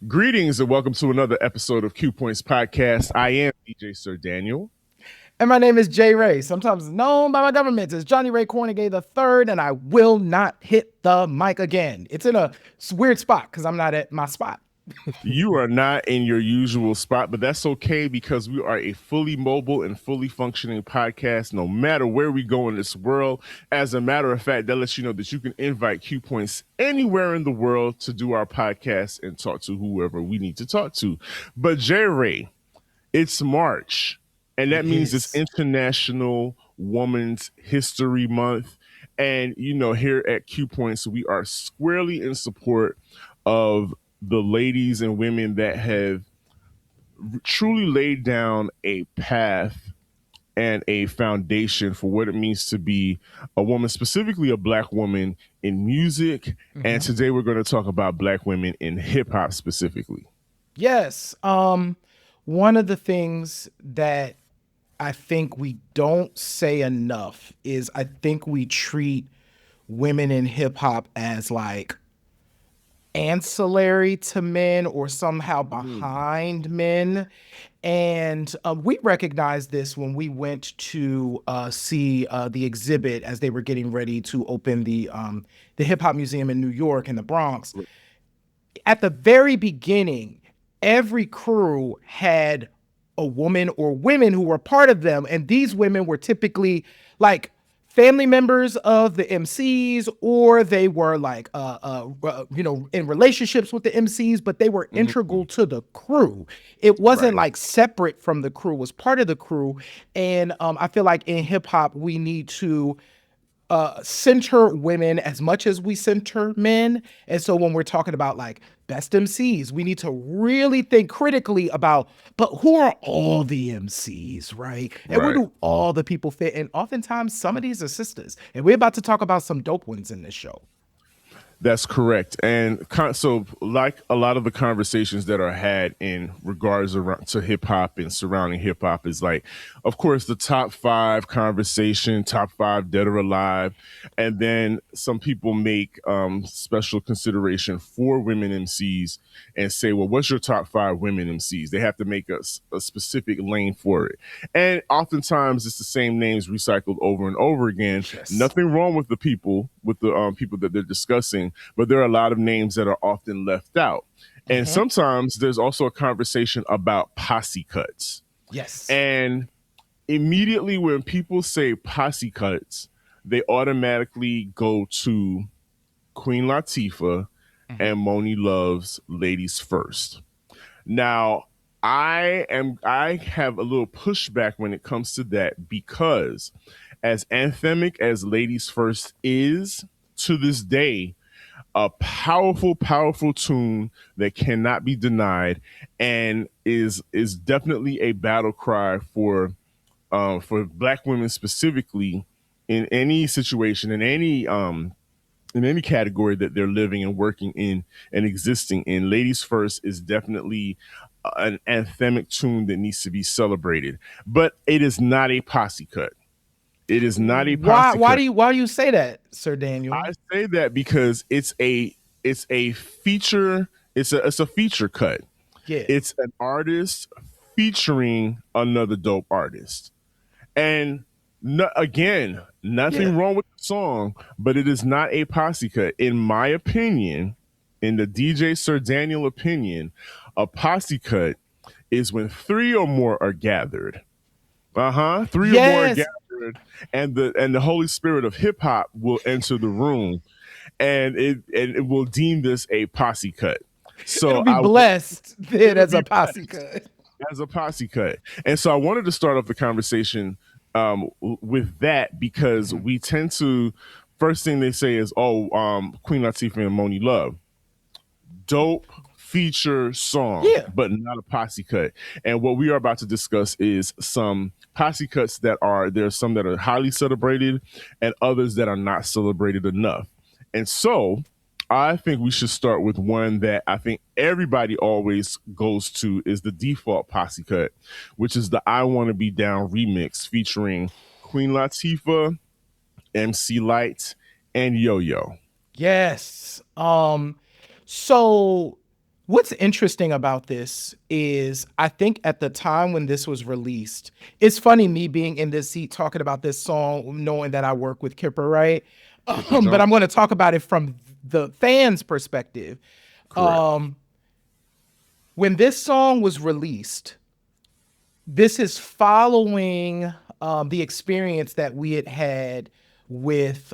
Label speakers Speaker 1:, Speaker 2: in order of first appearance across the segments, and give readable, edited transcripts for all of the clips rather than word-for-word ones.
Speaker 1: Greetings and welcome to another episode of Q Points Podcast. I am DJ Sir Daniel.
Speaker 2: And my name is Jay Ray, sometimes known by my government as Johnny Ray Cornegay III, and I will not hit the mic again. It's in a weird spot because I'm not at my spot.
Speaker 1: You are not in your usual spot, but that's okay because we are a fully mobile and fully functioning podcast no matter where we go in this world. As a matter of fact, that lets you know that you can invite Q Points anywhere in the world to do our podcast and talk to whoever we need to talk to. But Jay Ray, it's March, and that means it's International Women's History Month. And, you know, here at Q Points, we are squarely in support of the ladies and women that have truly laid down a path and a foundation for what it means to be a woman, specifically a Black woman in music. Mm-hmm. And today we're going to talk about Black women in hip hop specifically.
Speaker 2: Yes. One of the things that I think we don't say enough is I think we treat women in hip hop as like ancillary to men or somehow behind men. And we recognized this when we went to see the exhibit as they were getting ready to open the Hip Hop Museum in New York in the Bronx. At the very beginning, every crew had a woman or women who were part of them. And these women were typically like family members of the MCs, or they were like, in relationships with the MCs, but they were integral to the crew. It wasn't like separate from the crew, it was part of the crew. And I feel like in hip hop, we need to center women as much as we center men. And so when we're talking about like best MCs, we need to really think critically about, but who are all the MCs, right? And where do all the people fit? And oftentimes some of these are sisters. And we're about to talk about some dope ones in this show.
Speaker 1: That's correct. And so like a lot of the conversations that are had in regards to hip hop and surrounding hip hop is like, of course, the top 5 conversation, top 5 dead or alive. And then some people make special consideration for women MCs and say, well, what's your top 5 women MCs? They have to make a specific lane for it. And oftentimes it's the same names recycled over and over again. Yes. Nothing wrong with the people that they're discussing, but there are a lot of names that are often left out. And sometimes there's also a conversation about posse cuts.
Speaker 2: Yes.
Speaker 1: And immediately when people say posse cuts, they automatically go to Queen Latifah and Monie Love's Ladies First. Now, I have a little pushback when it comes to that, because as anthemic as Ladies First is to this day, a powerful, powerful tune that cannot be denied, and is definitely a battle cry for Black women specifically in any situation, in any category that they're living and working in and existing in. Ladies First is definitely an anthemic tune that needs to be celebrated, but it is not a posse cut. It is not a posse cut.
Speaker 2: Why do you say that, Sir Daniel?
Speaker 1: I say that because it's a feature. It's a feature cut.
Speaker 2: Yeah.
Speaker 1: It's an artist featuring another dope artist, and nothing wrong with the song, but it is not a posse cut. In my opinion, in the DJ Sir Daniel opinion, a posse cut is when 3 or more are gathered. 3 or more are gathered, and the Holy Spirit of hip hop will enter the room, and it will deem this a posse cut. So
Speaker 2: it'll be blessed then as a posse cut.
Speaker 1: As a posse cut. And so I wanted to start off the conversation with that, because we tend to, first thing they say is, Queen Latifah and Monie Love, dope feature song, but not a posse cut. And what we are about to discuss is some posse cuts there's some that are highly celebrated and others that are not celebrated enough. And so I think we should start with one that I think everybody always goes to, is the default posse cut, which is the I Wanna Be Down remix featuring Queen Latifah, MC Lyte, and Yo-Yo.
Speaker 2: Yes. So What's interesting about this is I think at the time when this was released, it's funny me being in this seat talking about this song, knowing that I work with Kipper, right?
Speaker 1: Kipper
Speaker 2: But I'm
Speaker 1: Jones.
Speaker 2: going to talk about it from the fans' perspective.
Speaker 1: Correct.
Speaker 2: When this song was released, this is following the experience that we had had with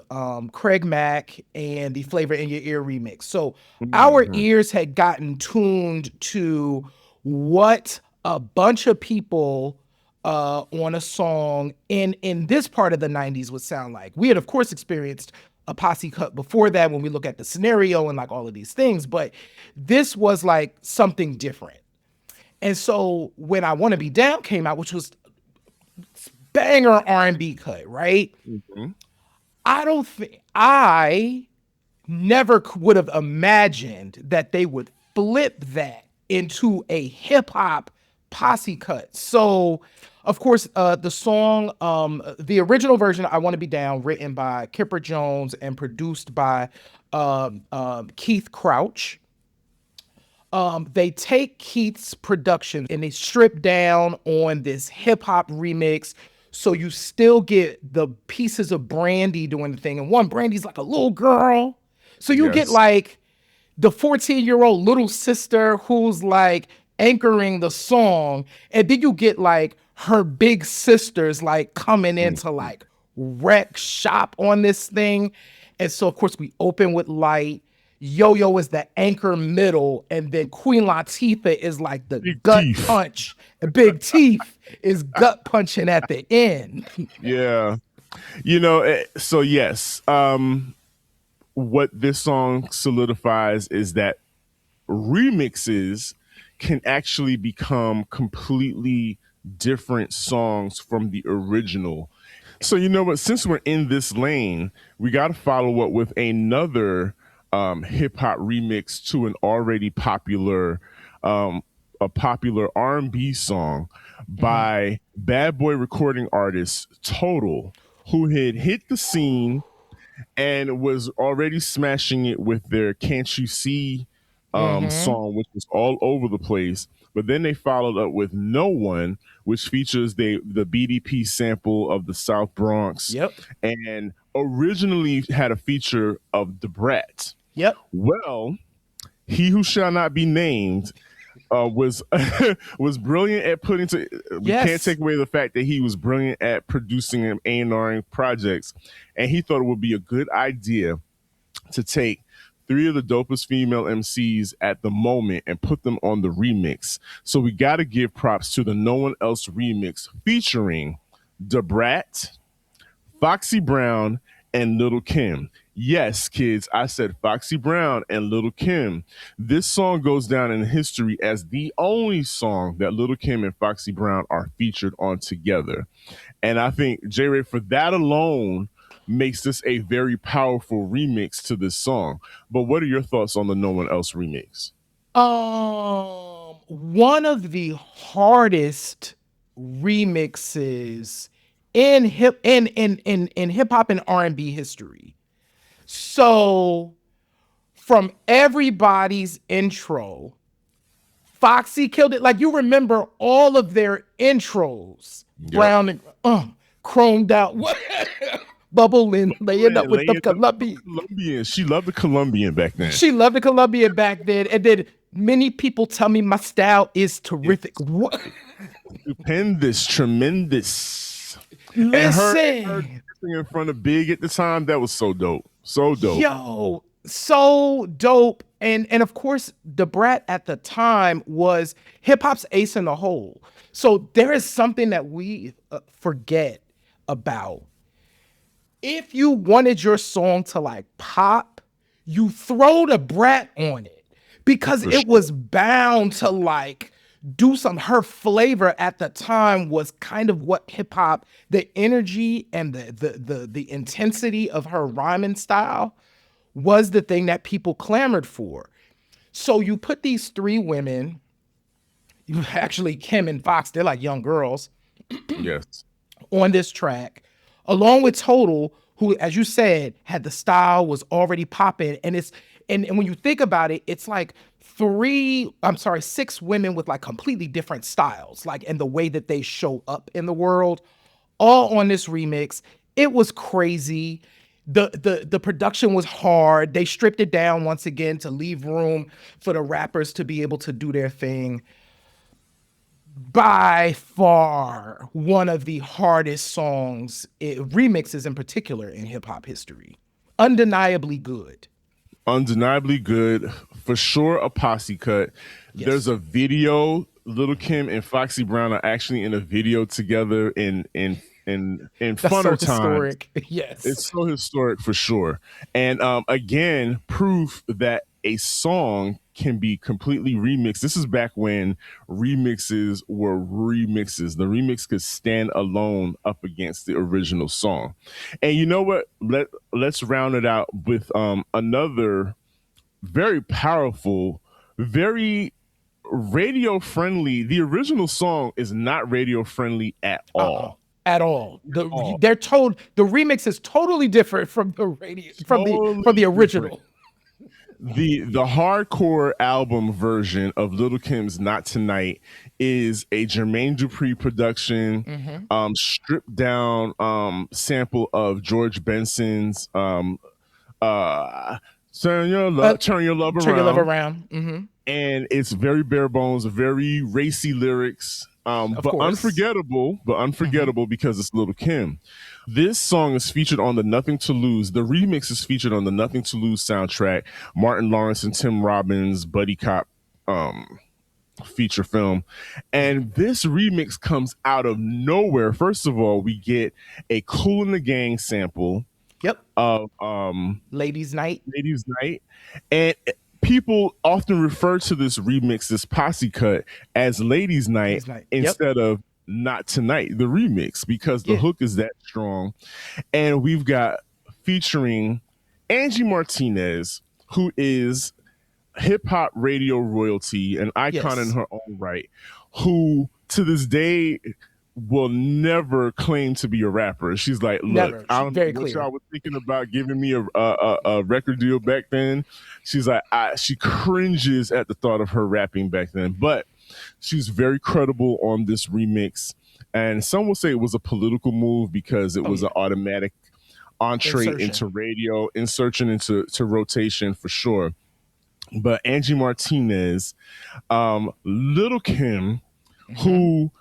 Speaker 2: Craig Mack and the Flavor in Your Ear remix. So our
Speaker 1: Mhm.
Speaker 2: ears had gotten tuned to what a bunch of people on a song in this part of the 90s would sound like. We had, of course, experienced a posse cut before that when we look at the scenario and like all of these things, but this was like something different. And so when I Want to Be Down came out, which was banger R&B cut, right?
Speaker 1: Mhm.
Speaker 2: I never would have imagined that they would flip that into a hip hop posse cut. So, of course, the song, the original version, I Want to Be Down, written by Kipper Jones and produced by Keith Crouch. They take Keith's production and they strip down on this hip hop remix. So you still get the pieces of Brandy doing the thing. And one, Brandy's like a little girl. So you get
Speaker 1: Yes.
Speaker 2: like the 14-year-old little sister who's like anchoring the song. And then you get like her big sisters like coming in to
Speaker 1: Mhm.
Speaker 2: like wreck shop on this thing. And so, of course, we open with Lyte. Yo-Yo is the anchor middle, and then Queen Latifah is like the
Speaker 1: Big
Speaker 2: gut
Speaker 1: teeth.
Speaker 2: punch. And Big Teeth is gut punching at the end.
Speaker 1: Yeah. So yes, what this song solidifies is that remixes can actually become completely different songs from the original. So you know what? Since we're in this lane, we got to follow up with another hip hop remix to an already popular, a popular R&B song
Speaker 2: Mhm.
Speaker 1: by bad boy recording artist Total, who had hit the scene and was already smashing it with their "Can't You See"
Speaker 2: Mhm.
Speaker 1: song, which was all over the place. But then they followed up with "No One," which features the BDP sample of the South Bronx,
Speaker 2: Yep.
Speaker 1: and originally had a feature of the Brat.
Speaker 2: Yep.
Speaker 1: Well, he who shall not be named was was brilliant at putting to. We can't
Speaker 2: Yes.
Speaker 1: take away the fact that he was brilliant at producing and A&Ring projects, and he thought it would be a good idea to take three of the dopest female MCs at the moment and put them on the remix. So we got to give props to the No One Else remix featuring Da Brat, Foxy Brown, and Lil Kim. Yes, kids, I said Foxy Brown and Lil Kim. This song goes down in history as the only song that Lil Kim and Foxy Brown are featured on together. And I think, J Ray, for that alone, makes this a very powerful remix to this song. But what are your thoughts on the No One Else remix?
Speaker 2: One of the hardest remixes in hip hop and R&B history. So from everybody's intro, Foxy killed it. Like you remember all of their intros,
Speaker 1: Yep.
Speaker 2: brown and chromed out, bubbling, laying up with the
Speaker 1: Laying up with
Speaker 2: Colombian.
Speaker 1: Colombian. She loved the Colombian back then.
Speaker 2: She loved the Colombian back then, and then many people tell me my style is terrific.
Speaker 1: It's
Speaker 2: What?
Speaker 1: stupendous, tremendous. And her
Speaker 2: Listen,
Speaker 1: dancing in front of Big at the time, that was so dope. So dope.
Speaker 2: yo, so dope. And of course, the Brat at the time was hip hop's ace in the hole. So there is something that we forget about. If you wanted your song to like pop, you throw the Brat on it because
Speaker 1: For
Speaker 2: it
Speaker 1: sure.
Speaker 2: was bound to like do some. Her flavor at the time was kind of what hip hop, the energy and the intensity of her rhyming style was the thing that people clamored for. So you put these three women, you actually Kim and Fox, they're like young girls
Speaker 1: Yes.
Speaker 2: on this track, along with Total, who, as you said, had the style, was already popping, and and when you think about it, it's like six women with like completely different styles, like and the way that they show up in the world, all on this remix. It was crazy. The production was hard. They stripped it down once again to leave room for the rappers to be able to do their thing. By far one of the hardest songs, remixes in particular, in hip hop history. Undeniably good.
Speaker 1: Undeniably good. For sure, a posse cut.
Speaker 2: Yes.
Speaker 1: There's a video. Lil Kim and Foxy Brown are actually in a video together in
Speaker 2: That's
Speaker 1: funner
Speaker 2: so
Speaker 1: times.
Speaker 2: historic. Yes.
Speaker 1: It's so historic for sure. And again, proof that a song can be completely remixed. This is back when remixes were remixes. The remix could stand alone up against the original song. And you know what? Let's round it out with another very powerful, very radio friendly. The original song is not radio friendly at all.
Speaker 2: At all. They're told the remix is totally different from the from the original.
Speaker 1: The hardcore album version of Lil Kim's "Not Tonight" is a Jermaine Dupri production, stripped down sample of George Benson's "Turn Your Love Around." And it's very bare bones, very racy lyrics, but unforgettable because it's Lil Kim. This song is featured on the Nothing to Lose. The remix is featured on the Nothing to Lose soundtrack, Martin Lawrence and Tim Robbins buddy cop feature film. And this remix comes out of nowhere. First of all, we get a Kool and the Gang sample.
Speaker 2: Yep.
Speaker 1: Of
Speaker 2: Ladies Night.
Speaker 1: And people often refer to this remix, this posse cut, as Ladies Night instead of Not Tonight, the remix, because the hook is that strong. And we've got featuring Angie Martinez, who is hip hop radio royalty, an icon in her own right, who to this day will never claim to be a rapper. She's like, look, I don't know what y'all was thinking about giving me a record deal back then. She's like, she cringes at the thought of her rapping back then, but she's very credible on this remix. And some will say it was a political move because it was an automatic entree into radio, insertion into rotation for sure. But Angie Martinez, Lil Kim, who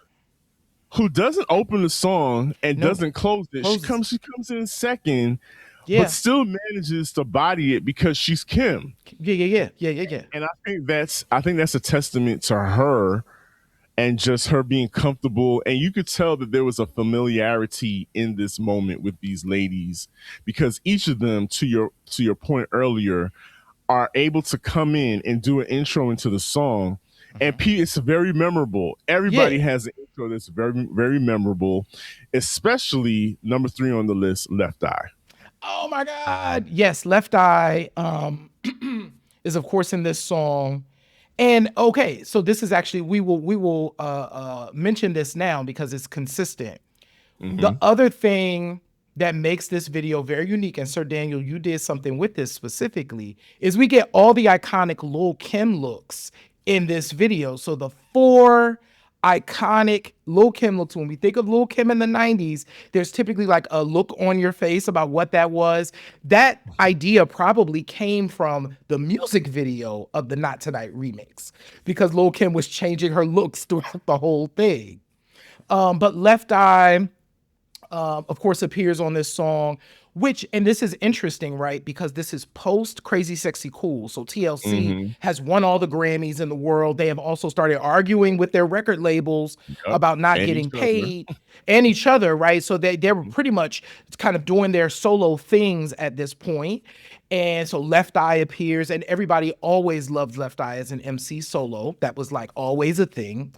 Speaker 1: doesn't open the song and doesn't close it. She comes in second, but still manages to body it because she's Kim.
Speaker 2: Yeah.
Speaker 1: And I think that's a testament to her and just her being comfortable. And you could tell that there was a familiarity in this moment with these ladies because each of them, to your point earlier, are able to come in and do an intro into the song. And it's very memorable. Everybody has an intro that's very, very memorable, especially number 3 on the list, Left Eye.
Speaker 2: Oh my God. Yes, Left Eye is of course in this song. And okay, so this is actually, we will mention this now because it's consistent. The other thing that makes this video very unique, and Sir Daniel, you did something with this specifically, is we get all the iconic Lil Kim looks in this video. So the 4 iconic Lil Kim looks, when we think of Lil Kim in the 90s, there's typically like a look on your face about what that was. That idea probably came from the music video of the Not Tonight remix because Lil Kim was changing her looks throughout the whole thing. But Left Eye, of course, appears on this song, and this is interesting, right? Because this is post Crazy Sexy Cool. So TLC has won all the Grammys in the world. They have also started arguing with their record labels about not getting paid and each other, right? So they were pretty much kind of doing their solo things at this point. And so Left Eye appears, and everybody always loved Left Eye as an MC solo. That was like always a thing.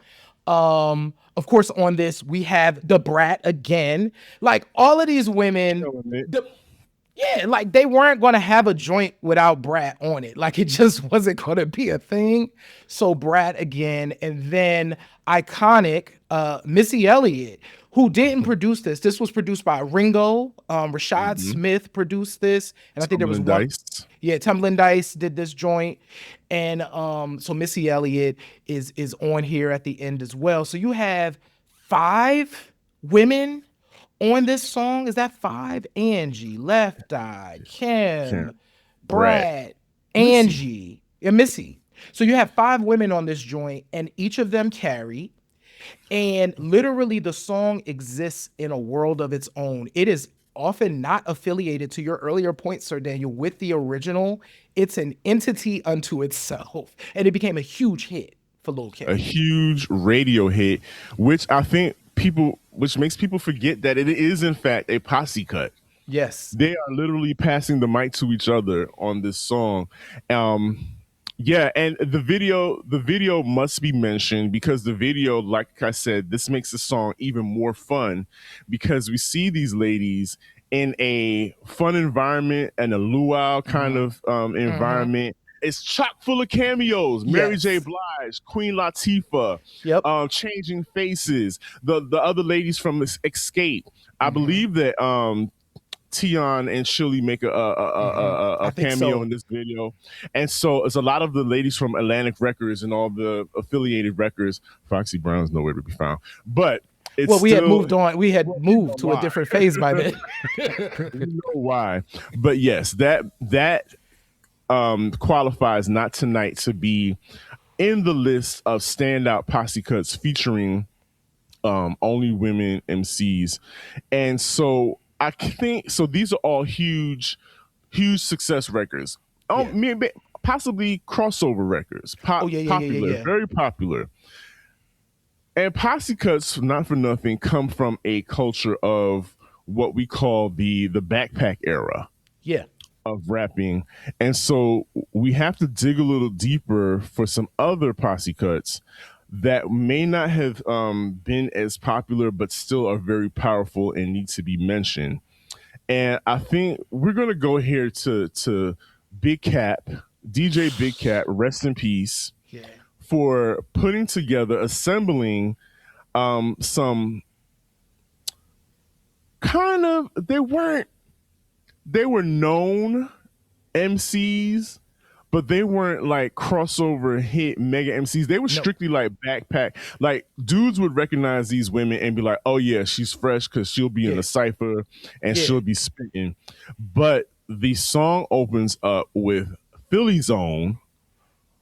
Speaker 2: Of course, on this, we have the Brat again. Like all of these women, Yeah, like they weren't going to have a joint without Brat on it. Like it just wasn't going to be a thing. So Brat again, and then iconic Missy Elliott, who didn't produce this. This was produced by Ringo. Rashad
Speaker 1: Mm-hmm.
Speaker 2: Smith produced this, and I think there was
Speaker 1: Tumbling
Speaker 2: one.
Speaker 1: Dice.
Speaker 2: Yeah, Tumblin' Dice did this joint, and so Missy Elliott is on here at the end as well. So you have 5 women on this song. Is that 5? Angie, Left Eye,
Speaker 1: Can't.
Speaker 2: Kim,
Speaker 1: Brat.
Speaker 2: Brad,
Speaker 1: Missy.
Speaker 2: Angie, and Missy. So you have 5 women on this joint, and each of them carry. And literally, the song exists in a world of its own. It is often not affiliated, to your earlier point, Sir Daniel, with the original. It's an entity unto itself. And it became a huge hit for Lil Kim.
Speaker 1: A huge radio hit, which I think which makes people forget that it is in fact a posse cut.
Speaker 2: Yes.
Speaker 1: They are literally passing the mic to each other on this song. Yeah, and the video must be mentioned because the video, like I said, this makes the song even more fun because we see these ladies in a fun environment and a luau kind of environment. It's chock full of cameos. Mary J.
Speaker 2: Yes.
Speaker 1: Blige, Queen Latifah,
Speaker 2: Yep.
Speaker 1: Changing Faces, the other ladies from Escape. I believe that Tion and Shirley make
Speaker 2: I
Speaker 1: a
Speaker 2: think
Speaker 1: cameo
Speaker 2: so.
Speaker 1: in this video. And so it's a lot of the ladies from Atlantic Records and all the affiliated records. Foxy Brown's nowhere to be found. But it's
Speaker 2: Well, we had
Speaker 1: still,
Speaker 2: moved on. We had
Speaker 1: you know
Speaker 2: moved to a
Speaker 1: why.
Speaker 2: different phase by then.
Speaker 1: You know why. But yes, that qualifies Not Tonight to be in the list of standout posse cuts featuring only women MCs. And so I think so these are all huge success records.
Speaker 2: Yeah.
Speaker 1: Maybe possibly crossover records.
Speaker 2: Oh, yeah.
Speaker 1: Popular, very popular. And posse cuts, not for nothing, come from a culture of what we call the backpack era
Speaker 2: Yeah.
Speaker 1: of rapping. And so we have to dig a little deeper for some other posse cuts that may not have been as popular, but still are very powerful and need to be mentioned. And I think we're gonna go here to Big Cap, DJ Big Cap, rest in peace,
Speaker 2: Yeah.
Speaker 1: for putting together, assembling some kind of they were known MCs, but they weren't like crossover hit mega MCs. They were strictly like backpack. Like dudes would recognize these women and be like, "Oh yeah, she's fresh because she'll be in
Speaker 2: Yeah.
Speaker 1: a cipher and
Speaker 2: Yeah.
Speaker 1: she'll be spitting." But the song opens up with Philly's own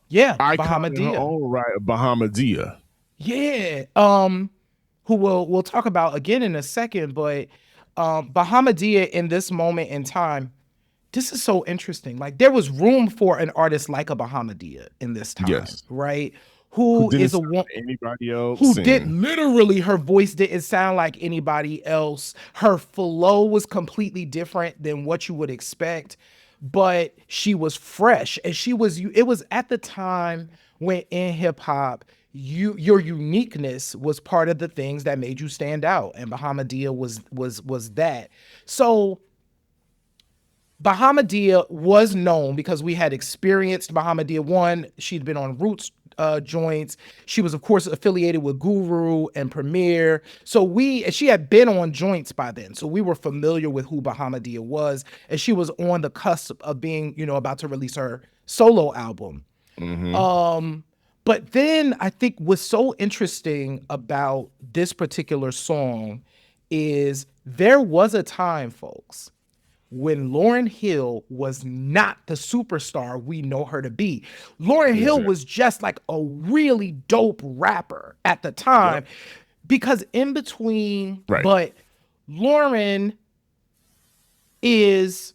Speaker 2: Yeah.
Speaker 1: icon in her
Speaker 2: Bahamadia.
Speaker 1: own right, Bahamadia.
Speaker 2: Yeah. Who we'll talk about again in a second, but Bahamadia in this moment in time, this is so interesting. Like there was room for an artist like a Bahamadia in this time,
Speaker 1: Yes.
Speaker 2: right?
Speaker 1: Who
Speaker 2: Who
Speaker 1: didn't
Speaker 2: is a
Speaker 1: sound
Speaker 2: one
Speaker 1: like anybody else?
Speaker 2: who
Speaker 1: and-
Speaker 2: did literally her voice didn't sound like anybody else. Her flow was completely different than what you would expect, but she was fresh and it was at the time when in hip hop your uniqueness was part of the things that made you stand out, and Bahamadia was that. So Bahamadia was known because we had experienced Bahamadia. One, she'd been on Roots joints. She was, of course, affiliated with Guru and Premier. So she had been on joints by then. So we were familiar with who Bahamadia was. And she was on the cusp of being, about to release her solo album. But then I think what's so interesting about this particular song is there was a time, folks, when Lauryn Hill was not the superstar we know her to be. Lauryn Hill was just like a really dope rapper at the time, because in between, but Lauryn is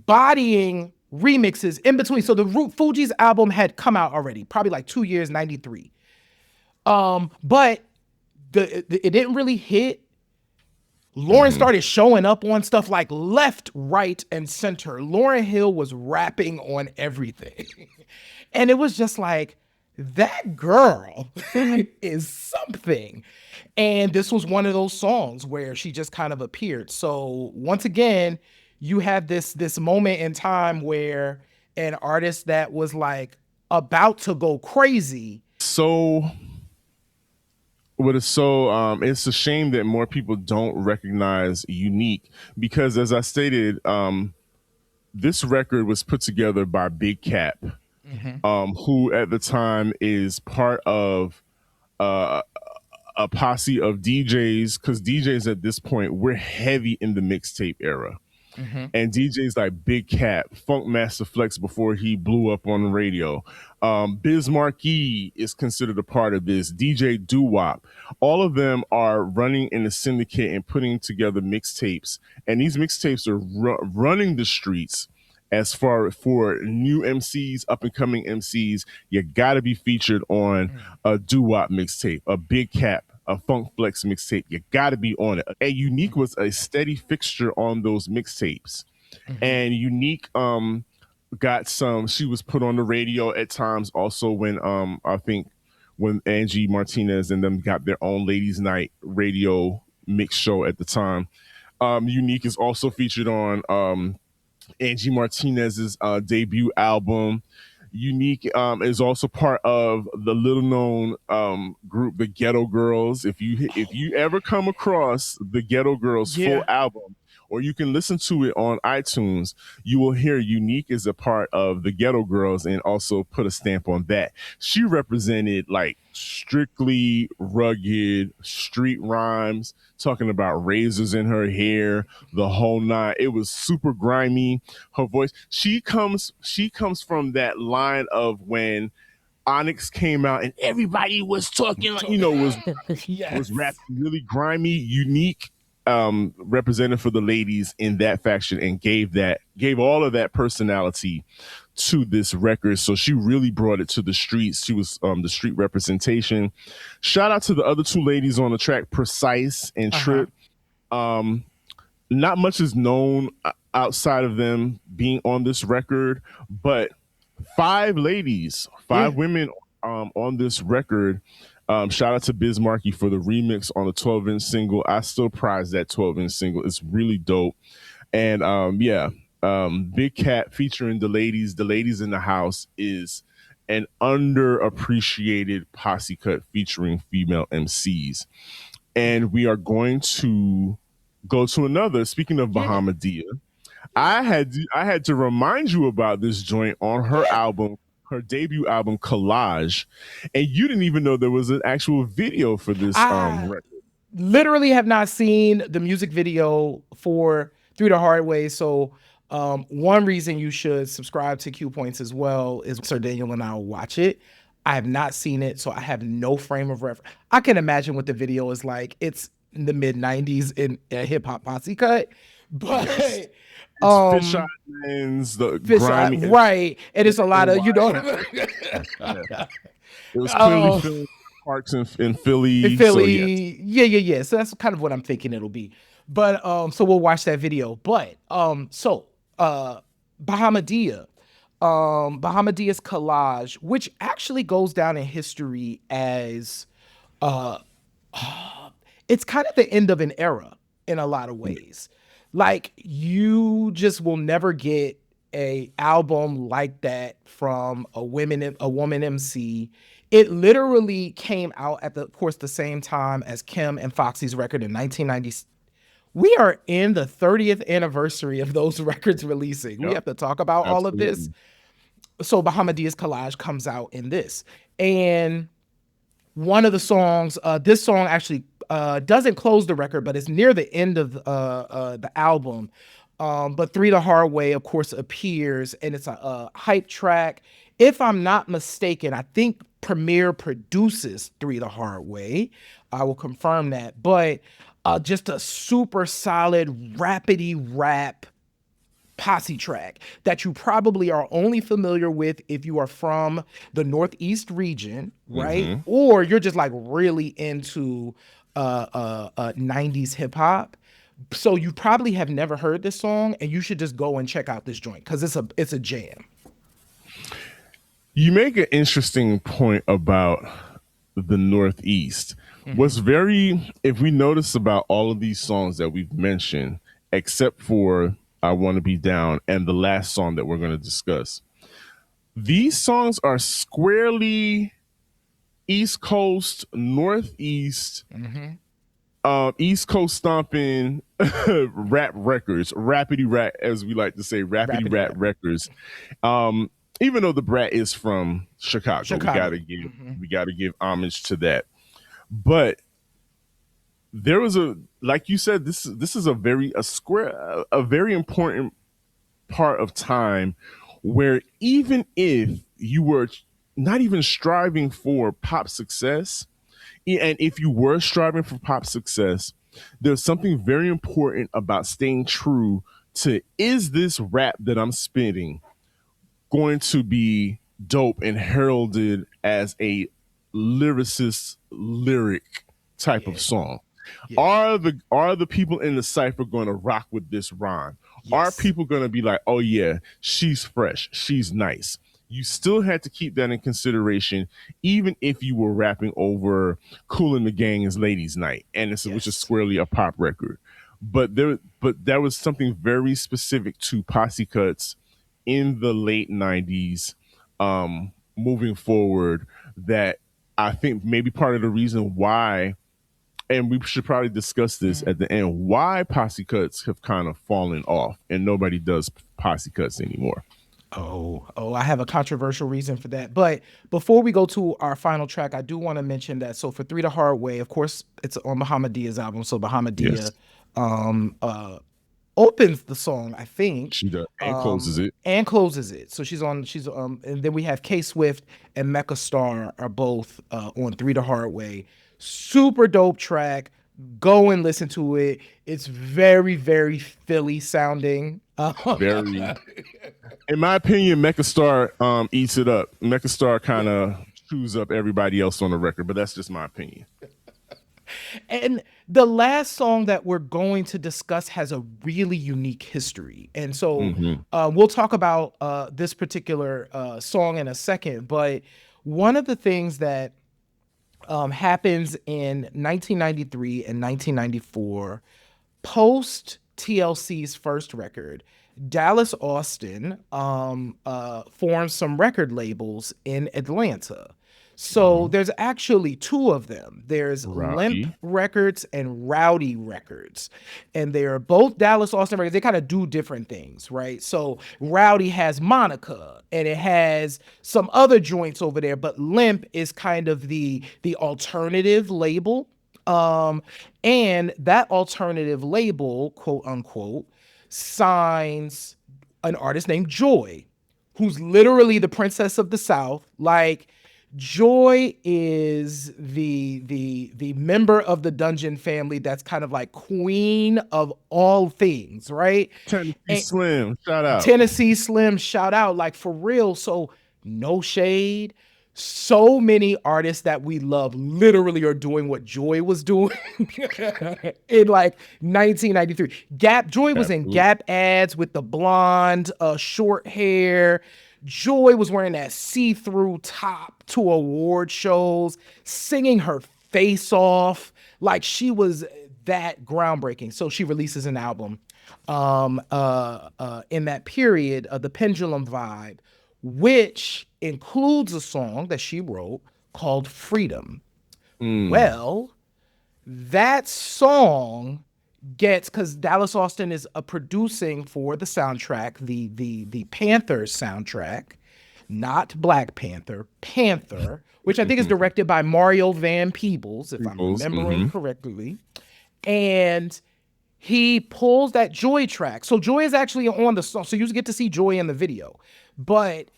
Speaker 2: bodying remixes in between. So the Fuji's album had come out already, probably like 2 years, 93. But it didn't really hit. Lauryn started showing up on stuff like left, right, and center. Lauryn Hill was rapping on everything. And it was just like, that girl is something. And this was one of those songs where she just kind of appeared. So once again, you have this moment in time where an artist that was like about to go crazy.
Speaker 1: So what is so it's a shame that more people don't recognize Uneek, because as I stated, this record was put together by Big Cap, who at the time is part of uh, a posse of DJs, because DJs at this point, we're heavy in the mixtape era. And DJs like Big Cat, Funk Master Flex before he blew up on the radio. Biz Markie is considered a part of this. DJ Doo Wop. All of them are running in a syndicate and putting together mixtapes. And these mixtapes are running the streets. As far for new MCs, up and coming MCs, you got to be featured on a Doo Wop mixtape, a Big Cap, a Funk Flex mixtape. You got to be on it. And Uneek was a steady fixture on those mixtapes. And Uneek got some. She was put on the radio at times. Also, when I think when Angie Martinez and them got their own Ladies Night radio mix show at the time. Uneek is also featured on Angie Martinez's debut album. Uneek is also part of the little known group, the Ghetto Girls. If you ever come across the Ghetto Girls full album, or you can listen to it on iTunes, you will hear Uneek is a part of the Ghetto Girls and also put a stamp on that. She represented like strictly rugged street rhymes, talking about razors in her hair, the whole nine. It was super grimy. Her voice. She comes from that line of when Onyx came out and everybody was talking like, was rapping really grimy. Uneek represented for the ladies in that faction and gave all of that personality to this record. So she really brought it to the streets. She was the street representation. Shout out to the other two ladies on the track, Precise and Treep. Not much is known outside of them being on this record, but five women on this record. Shout out to Biz Markie for the remix on the 12-inch single. I still prize that 12-inch single. It's really dope. And Big Cat featuring the ladies in the house is an underappreciated posse cut featuring female MCs. And we are going to go to another. Speaking of Bahamadia, I had to remind you about this joint on her album, her debut album Kollage, and you didn't even know there was an actual video for this record.
Speaker 2: Literally have not seen the music video for Through the Hard Way. So one reason you should subscribe to Q Points as well is Sir Daniel and I will watch it. I have not seen it, so I have no frame of reference. I can imagine what the video is like. It's in the mid 90s in a hip hop posse cut, but
Speaker 1: fish islands, the grimy,
Speaker 2: right, and it's a lot of
Speaker 1: it was clearly filmed parks in Philly.
Speaker 2: So yeah. So that's kind of what I'm thinking it'll be. But so we'll watch that video. But Bahamadia. Bahamadia's Kollage, which actually goes down in history as it's kind of the end of an era in a lot of ways. Like, you just will never get a album like that from a woman MC. It literally came out at of course the same time as Kim and Foxy's record in 1990. We are in the 30th anniversary of those records releasing. Yep. We have to talk about all of this. So Bahamadia's Kollage comes out in this. And one of the songs, this song actually doesn't close the record, but it's near the end of the album. But Three the Hard Way, of course, appears, and it's a hype track. If I'm not mistaken, I think Premier produces Three the Hard Way. I will confirm that. But just a super solid, rapidy rap posse track that you probably are only familiar with if you are from the Northeast region, right? Mm-hmm. Or you're just like really into 90s hip hop. So you probably have never heard this song, and you should just go and check out this joint because it's a jam.
Speaker 1: You make an interesting point about the Northeast. Mm-hmm. What's if we notice about all of these songs that we've mentioned, except for I Want to Be Down, and the last song that we're going to discuss. These songs are squarely East Coast, Northeast, East Coast stomping rap records, rapidy rap, as we like to say, rapidy
Speaker 2: Rapid
Speaker 1: rap
Speaker 2: rap.
Speaker 1: records. Um, Even though the Brat is from Chicago,
Speaker 2: Chicago.
Speaker 1: we gotta give homage to that. But there was a, like you said, this is a very important part of time where even if you were not even striving for pop success, and if you were striving for pop success, there's something very important about staying true to, is this rap that I'm spitting going to be dope and heralded as a lyricist lyric type of
Speaker 2: Yeah.
Speaker 1: song?
Speaker 2: Yeah.
Speaker 1: Are the people in the cipher going to rock with this rhyme? Are
Speaker 2: Yes.
Speaker 1: people going to be like, oh yeah, she's fresh, she's nice? You still had to keep that in consideration, even if you were rapping over "Kool and the Gang's Ladies Night," which is
Speaker 2: Yes.
Speaker 1: squarely a pop record. But there was something very specific to Posse Cuts in the late '90s, moving forward, that I think maybe part of the reason why, and we should probably discuss this at the end, why Posse Cuts have kind of fallen off and nobody does Posse Cuts anymore.
Speaker 2: Oh, I have a controversial reason for that. But before we go to our final track, I do want to mention that. So for Three the Hard Way, of course, it's on Bahamadia's album. So Bahamadia
Speaker 1: Yes,
Speaker 2: um opens the song, I think,
Speaker 1: she does, and closes it.
Speaker 2: and closes it. So and then we have K Swift and Mecca Starr are both on Three the Hard Way. Super dope track. Go and listen to it. It's very, very Philly sounding.
Speaker 1: Very, in my opinion, Mecca Star eats it up. Mecca Star kind of chews up everybody else on the record, but that's just my opinion.
Speaker 2: And the last song that we're going to discuss has a really unique history. And so we'll talk about this particular song in a second. But one of the things that happens in 1993 and 1994, post TLC's first record, Dallas Austin forms some record labels in Atlanta. So there's actually two of them. There's Limp
Speaker 1: Rowdy.
Speaker 2: Records and Rowdy Records. And they're both Dallas Austin records. They kind of do different things, right? So Rowdy has Monica and it has some other joints over there, but Limp is kind of the alternative label. And that alternative label, quote unquote, signs an artist named Joy, who's literally the princess of the South. Like, Joy is the member of the Dungeon family that's kind of like queen of all things, right?
Speaker 1: Tennessee Slim, shout out.
Speaker 2: Tennessee Slim, shout out, like for real. So no shade. So many artists that we love literally are doing what Joy was doing in like 1993. Joy was in Gap ads with the blonde, short hair. Joy was wearing that see-through top to award shows, singing her face off. Like, she was that groundbreaking. So she releases an album in that period of the Pendulum Vibe, which includes a song that she wrote called Freedom. Well, that song gets, because Dallas Austin is producing for the soundtrack, the Panther soundtrack, not Black Panther, Panther, which I think is directed by Mario Van Peebles, if I'm remembering correctly. And he pulls that Joy track. So Joy is actually on the song. So you get to see Joy in the video. But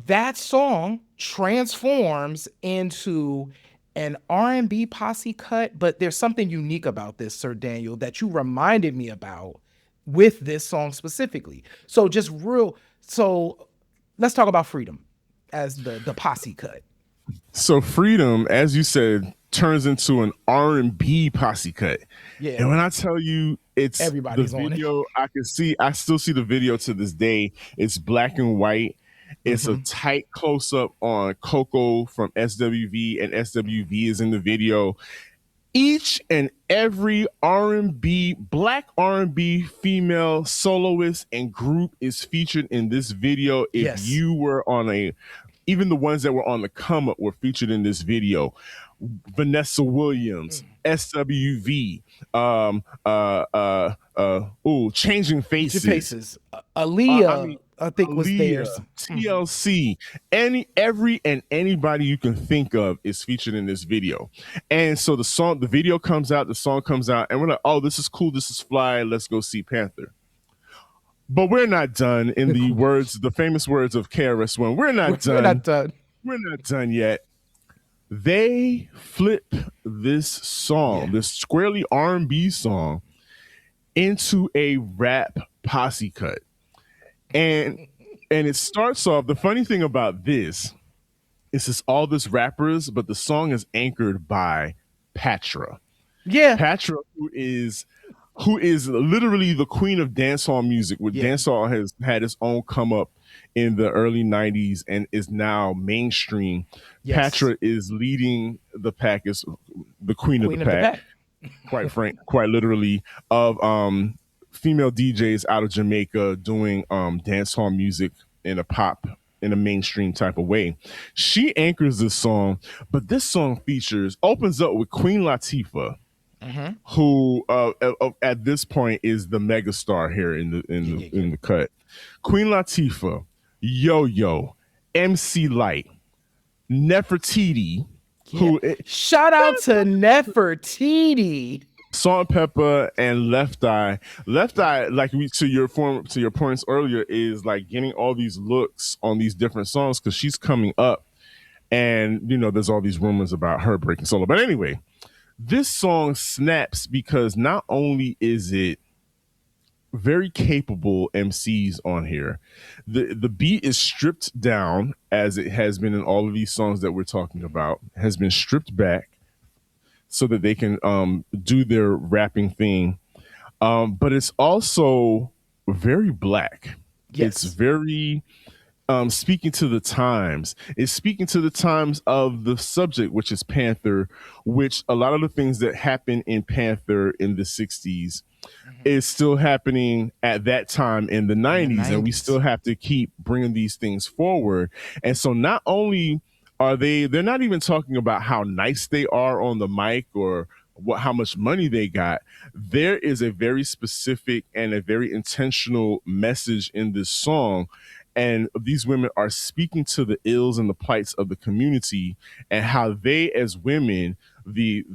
Speaker 2: that song transforms into an R&B posse cut, but there's something unique about this, Sir Daniel, that you reminded me about with this song specifically. So so let's talk about Freedom as the posse cut.
Speaker 1: So Freedom, as you said, turns into an R&B posse cut.
Speaker 2: Yeah.
Speaker 1: And when I tell you, it's
Speaker 2: Everybody's
Speaker 1: the
Speaker 2: on it.
Speaker 1: video, I still see the video to this day. It's black and white. It's a tight close up on Coco from SWV, and SWV is in the video. Each and every R&B, black R&B female soloist and group is featured in this video. If
Speaker 2: Yes.
Speaker 1: you were on a, even the ones that were on the come up were featured in this video. Vanessa Williams, SWV, Changing
Speaker 2: Your
Speaker 1: Faces.
Speaker 2: faces.
Speaker 1: I
Speaker 2: Aaliyah,
Speaker 1: mean,
Speaker 2: I think was
Speaker 1: Aaliyah,
Speaker 2: theirs.
Speaker 1: TLC, every and anybody you can think of is featured in this video. And so the video comes out, the song comes out, and we're like, oh, this is cool, this is fly, let's go see Panther. But we're not done. In the famous words of KRS-One, we're not done.
Speaker 2: We're not done.
Speaker 1: We're not done yet. They flip this song, this squarely R&B song, into a rap posse cut. And it starts off, the funny thing about this is it's all this rappers, but the song is anchored by Patra.
Speaker 2: Yeah.
Speaker 1: Patra, who is literally the queen of dancehall music, where dancehall has had its own come up in the early 90s and is now mainstream.
Speaker 2: Yes.
Speaker 1: Patra is leading the pack, is the queen of the pack. Quite literally, of female DJs out of Jamaica doing dancehall music in a mainstream type of way. She anchors this song, but this song opens up with Queen Latifah, who at this point is the megastar here in the cut. Queen Latifah, Yo-Yo, MC Lyte, Nefertiti,
Speaker 2: shout out to Nefertiti.
Speaker 1: Salt-N-Pepa, and Left Eye. Left Eye, like to your points earlier, is like getting all these looks on these different songs because she's coming up, and there's all these rumors about her breaking solo. But anyway, this song snaps because not only is it very capable MCs on here, the beat is stripped down, as it has been in all of these songs that we're talking about, has been stripped back so that they can do their rapping thing. But it's also very black.
Speaker 2: Yes.
Speaker 1: It's very speaking to the times. It's speaking to the times of the subject, which is Panther, which a lot of the things that happened in Panther in the 60s is still happening at that time in the 90s. And we still have to keep bringing these things forward. And so not only they're not even talking about how nice they are on the mic or how much money they got. There is a very specific and a very intentional message in this song. And these women are speaking to the ills and the plights of the community, and how they, as women, the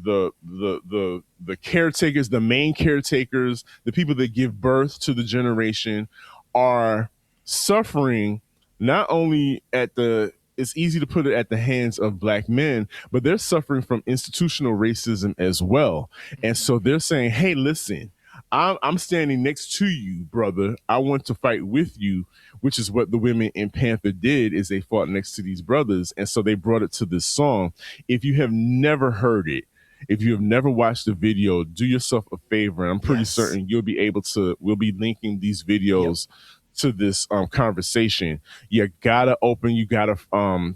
Speaker 1: caretakers, the main caretakers, the people that give birth to the generation, are suffering not only it's easy to put it at the hands of black men, but they're suffering from institutional racism as well. And so they're saying, hey, listen, I'm standing next to you, brother. I want to fight with you, which is what the women in Panther did, is they fought next to these brothers. And so they brought it to this song. If you have never heard it, if you have never watched the video, do yourself a favor. And I'm pretty certain we'll be linking these videos to this conversation. You gotta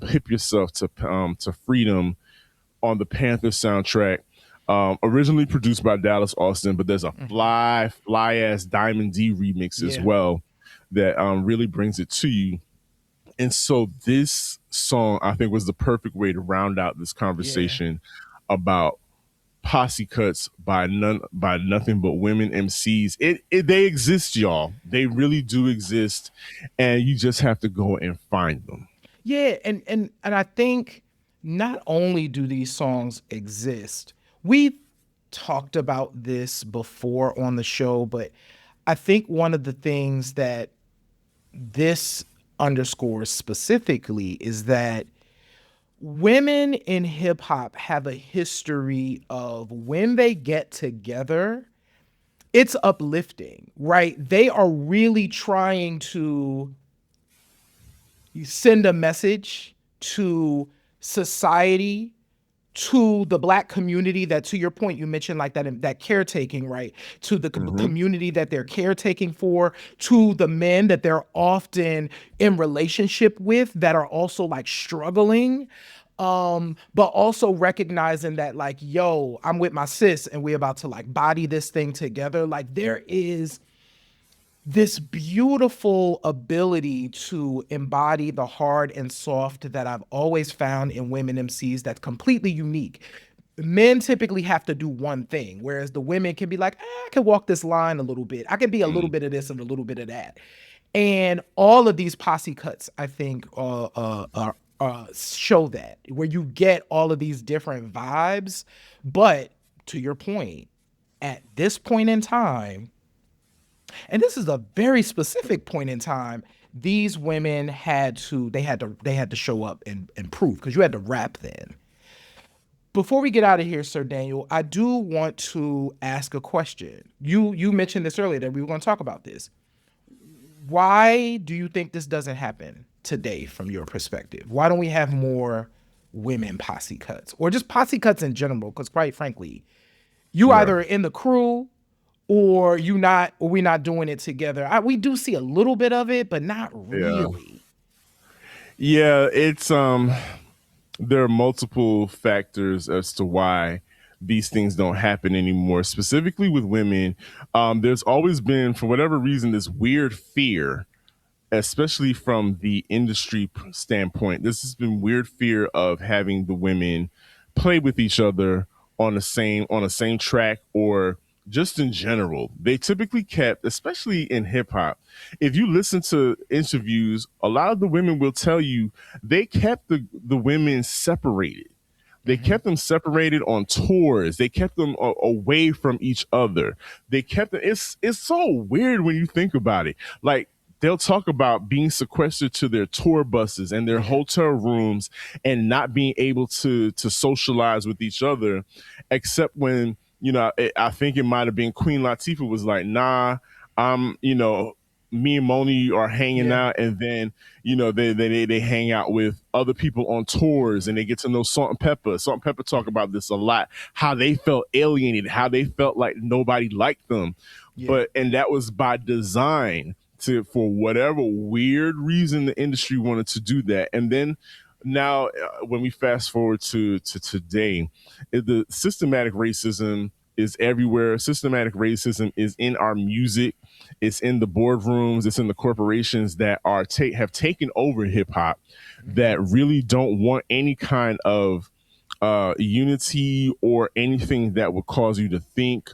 Speaker 1: hip yourself to Freedom on the Panther soundtrack. Originally produced by Dallas Austin, but there's a fly ass Diamond D remix as well that really brings it to you. And so this song, I think, was the perfect way to round out this conversation about posse cuts by nothing but women MCs. They exist, y'all. They really do exist, and you just have to go and find them.
Speaker 2: Yeah, and I think not only do these songs exist, we've talked about this before on the show, but I think one of the things that this underscores specifically is that women in hip hop have a history of, when they get together, it's uplifting, right? They are really trying to send a message to society, to the Black community, that, to your point, you mentioned like that caretaking, right? To the community that they're caretaking for, to the men that they're often in relationship with that are also like struggling. But also recognizing that like, yo, I'm with my sis and we're about to like body this thing together. Like there is this beautiful ability to embody the hard and soft that I've always found in women MCs that's completely unique. Men typically have to do one thing, whereas the women can be like, I can walk this line a little bit. I can be a little
Speaker 1: Mm,
Speaker 2: bit of this and a little bit of that. And all of these posse cuts, I think, show that, where you get all of these different vibes. But to your point, at this point in time, and this is a very specific point in time, these women had to show up and prove, because you had to rap then. Before we get out of here, Sir Daniel, I do want to ask a question. You mentioned this earlier that we were going to talk about this. Why do you think this doesn't happen today from your perspective? Why don't we have more women posse cuts, or just posse cuts in general? Because quite frankly, you
Speaker 1: yeah.
Speaker 2: either in the crew or you not, or we're not doing it together. We do see a little bit of it, but not
Speaker 1: Yeah.
Speaker 2: really.
Speaker 1: Yeah, it's there are multiple factors as to why these things don't happen anymore, specifically with women. There's always been, for whatever reason, this weird fear, especially from the industry standpoint. This has been weird fear of having the women play with each other on the same track, or just in general. They typically kept, especially in hip hop, if you listen to interviews, a lot of the women will tell you they kept the women separated. They
Speaker 2: Mm-hmm.
Speaker 1: kept them separated on tours. They kept them away from each other. They kept them. It's so weird when you think about it. Like, they'll talk about being sequestered to their tour buses and their
Speaker 2: Yeah.
Speaker 1: hotel rooms, and not being able to socialize with each other, except when, I think it might have been Queen Latifah was like, nah, I'm, me and Moni are hanging
Speaker 2: Yeah.
Speaker 1: out, and then they hang out with other people on tours,
Speaker 2: Mm-hmm.
Speaker 1: and they get to know Salt and Pepper. Salt and Pepper talk about this a lot, how they felt alienated, how they felt like nobody liked them,
Speaker 2: Yeah.
Speaker 1: and that was by design, to for whatever weird reason the industry wanted to do that. And then now, when we fast forward to today, the systematic racism is everywhere. Systematic racism is in our music. It's in the boardrooms. It's in the corporations that have taken over hip hop,
Speaker 2: Mm-hmm.
Speaker 1: that really don't want any kind of unity, or anything that would cause you to think,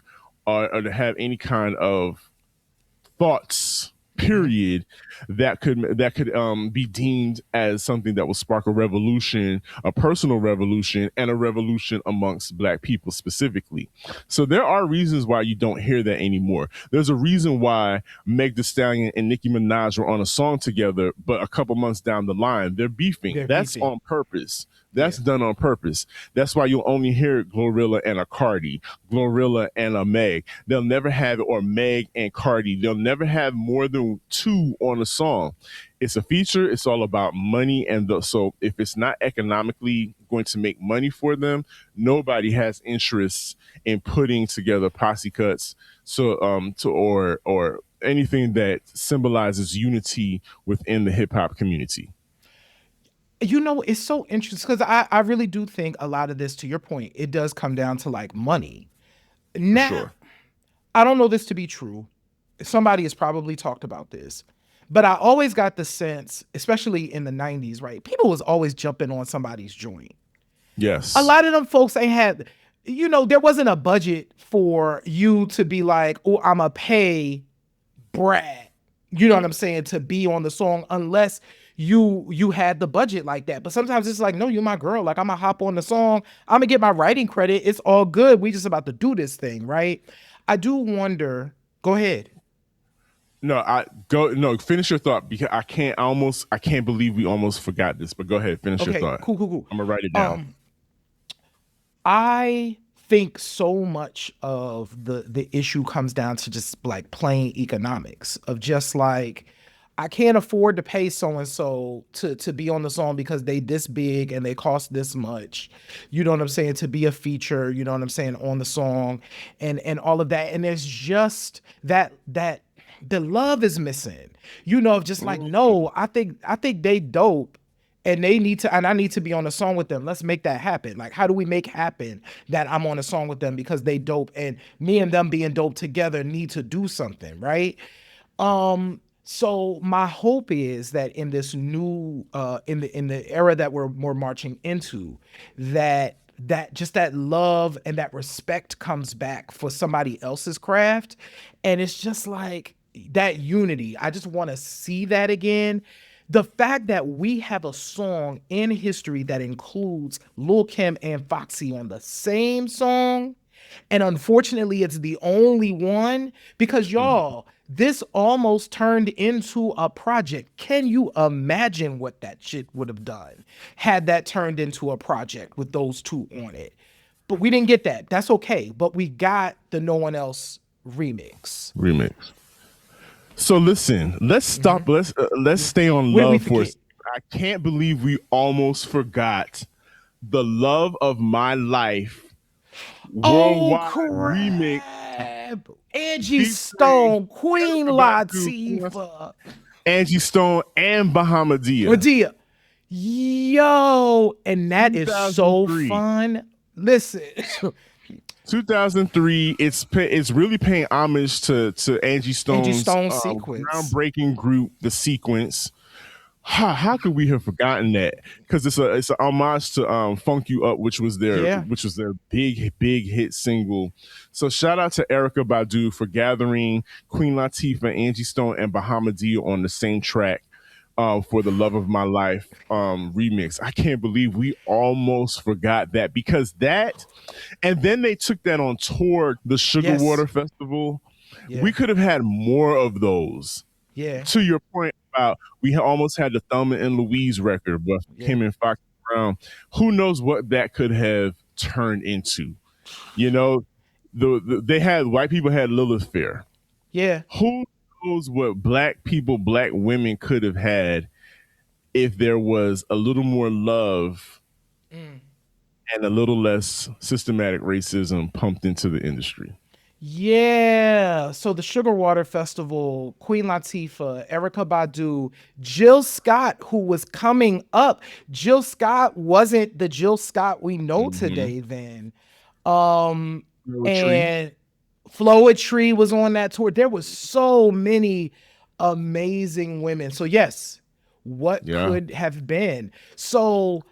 Speaker 1: or to have any kind of thoughts,
Speaker 2: Mm-hmm.
Speaker 1: period, that could be deemed as something that will spark a revolution, a personal revolution, and a revolution amongst black people specifically. So there are reasons why you don't hear that anymore. There's a reason why Meg Thee Stallion and Nicki Minaj were on a song together, but a couple months down the line they're beefing.
Speaker 2: They're
Speaker 1: That's
Speaker 2: beefing.
Speaker 1: on purpose.
Speaker 2: Yeah.
Speaker 1: That's done on purpose. That's why you'll only hear Glorilla and a Cardi, Glorilla and a Meg. They'll never have it, or Meg and Cardi. They'll never have more than two on a song. It's a feature. It's all about money, and so if it's not economically going to make money for them, nobody has interest in putting together posse cuts. So or anything that symbolizes unity within the hip hop community.
Speaker 2: It's so interesting because I really do think a lot of this, to your point, it does come down to like money.
Speaker 1: For
Speaker 2: Now,
Speaker 1: sure.
Speaker 2: I don't know this to be true. Somebody has probably talked about this, but I always got the sense, especially in the 90s, right? People was always jumping on somebody's joint. A
Speaker 1: Yes.
Speaker 2: lot of them folks ain't had, there wasn't a budget for you to be like, oh, I'ma pay Brat, you know what I'm saying, to be on the song, unless you had the budget like that. But sometimes it's like, no, you're my girl. Like, I'm gonna hop on the song. I'm gonna get my writing credit. It's all good. We just about to do this thing, right? I do wonder. Go ahead.
Speaker 1: No, finish your thought, because I can't believe we almost forgot this, but go ahead, finish your
Speaker 2: Okay,
Speaker 1: thought.
Speaker 2: cool, cool, cool.
Speaker 1: I'm gonna write it down.
Speaker 2: I think so much of the issue comes down to just like plain economics of just like, I can't afford to pay so and so to be on the song because they this big and they cost this much. You know what I'm saying? To be a feature, you know what I'm saying, on the song and all of that. And there's just that the love is missing. Just like, no, I think they dope. and they need to, and I need to be on a song with them. Let's make that happen. Like, how do we make happen that I'm on a song with them because they dope, and me and them being dope together need to do something, right? So my hope is that in this new in the era that we're marching into, that just that love and that respect comes back for somebody else's craft. And it's just like that unity. I just want to see that again. The fact that we have a song in history that includes Lil Kim and Foxy on the same song, and unfortunately, it's the only one because y'all, this almost turned into a project. Can you imagine what that shit would have done had that turned into a project with those two on it? But we didn't get that. That's okay. But we got the No One Else remix.
Speaker 1: So listen, let's stop. Let's stay on
Speaker 2: Where we
Speaker 1: love for a
Speaker 2: forget?
Speaker 1: second. I can't believe we almost forgot the love of my life
Speaker 2: Oh
Speaker 1: worldwide remix
Speaker 2: crap! Angie
Speaker 1: featuring
Speaker 2: Stone, Queen
Speaker 1: Erykah Badu,
Speaker 2: Latifah,
Speaker 1: Angie Stone, and Bahamadia.
Speaker 2: Medea. Yo, and that is so
Speaker 1: 2003.
Speaker 2: fun. Listen,
Speaker 1: 2003. It's really paying homage to Angie Stone's
Speaker 2: Sequence.
Speaker 1: groundbreaking group, The Sequence. How could we have forgotten that? Because it's an homage to "Funk You Up," which was their big hit single. So shout out to Erykah Badu for gathering Queen Latifah, Angie Stone, and Bahamadia on the same track for the Love of My Life remix. I can't believe we almost forgot that, because that, and then they took that on tour, the Sugar Water Festival. Yeah. We could have had more of those.
Speaker 2: Yeah.
Speaker 1: To your point about we almost had the Thelma and Louise record, but Kim and Foxy Brown. Who knows what that could have turned into? You know, they had white people had Lilith Fair.
Speaker 2: Yeah.
Speaker 1: Who knows what black people, black women could have had if there was a little more love and a little less systematic racism pumped into the industry.
Speaker 2: Yeah. So the Sugar Water Festival, Queen Latifah, Erykah Badu, Jill Scott, who was coming up. Jill Scott wasn't the Jill Scott we know today then. And Floetry was on that tour. There was so many amazing women. So yes, what could have been? So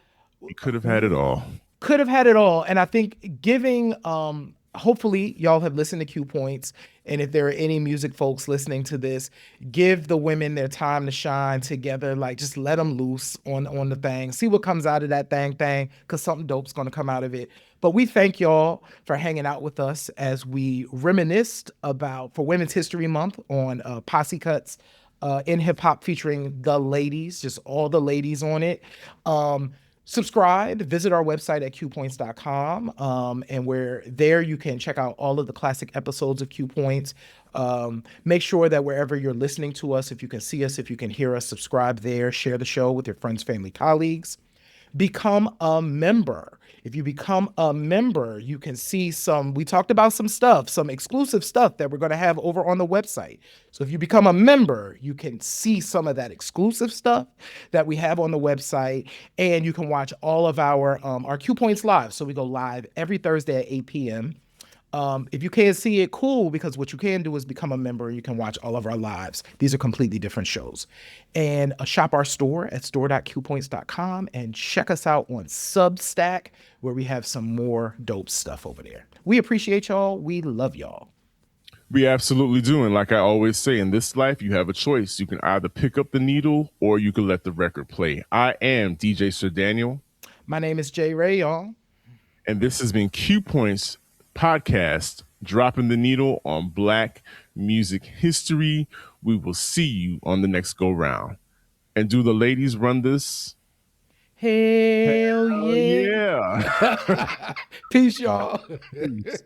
Speaker 1: we could have had it all.
Speaker 2: Could have had it all. And I think giving hopefully y'all have listened to Q Points, and if there are any music folks listening to this, give the women their time to shine together. Like, just let them loose on the thing. See what comes out of that thing, because something dope's going to come out of it. But we thank y'all for hanging out with us as we reminisced about, for Women's History Month, on Posse Cuts in hip hop featuring the ladies, just all the ladies on it. Subscribe, visit our website at qpoints.com, and where there you can check out all of the classic episodes of Q Points. Make sure that wherever you're listening to us, if you can see us, if you can hear us, subscribe there, share the show with your friends, family, colleagues. Become a member. If you become a member, you can see we talked about some stuff, some exclusive stuff that we're going to have over on the website. So if you become a member, you can see some of that exclusive stuff that we have on the website, and you can watch all of our Q Points live. So we go live every Thursday at 8 p.m. If you can't see it, cool, because what you can do is become a member. You can watch all of our lives. These are completely different shows. And shop our store at store.qpoints.com, and check us out on Substack, where we have some more dope stuff over there. We appreciate y'all. We love y'all.
Speaker 1: We absolutely do. And like I always say, in this life, you have a choice. You can either pick up the needle or you can let the record play. I am DJ Sir Daniel.
Speaker 2: My name is J Ray, y'all.
Speaker 1: And this has been Q Points Podcast, dropping the needle on Black music history. We will see you on the next go round. And do the ladies run this?
Speaker 2: Hell yeah.
Speaker 1: Yeah.
Speaker 2: Peace, y'all.
Speaker 1: Peace.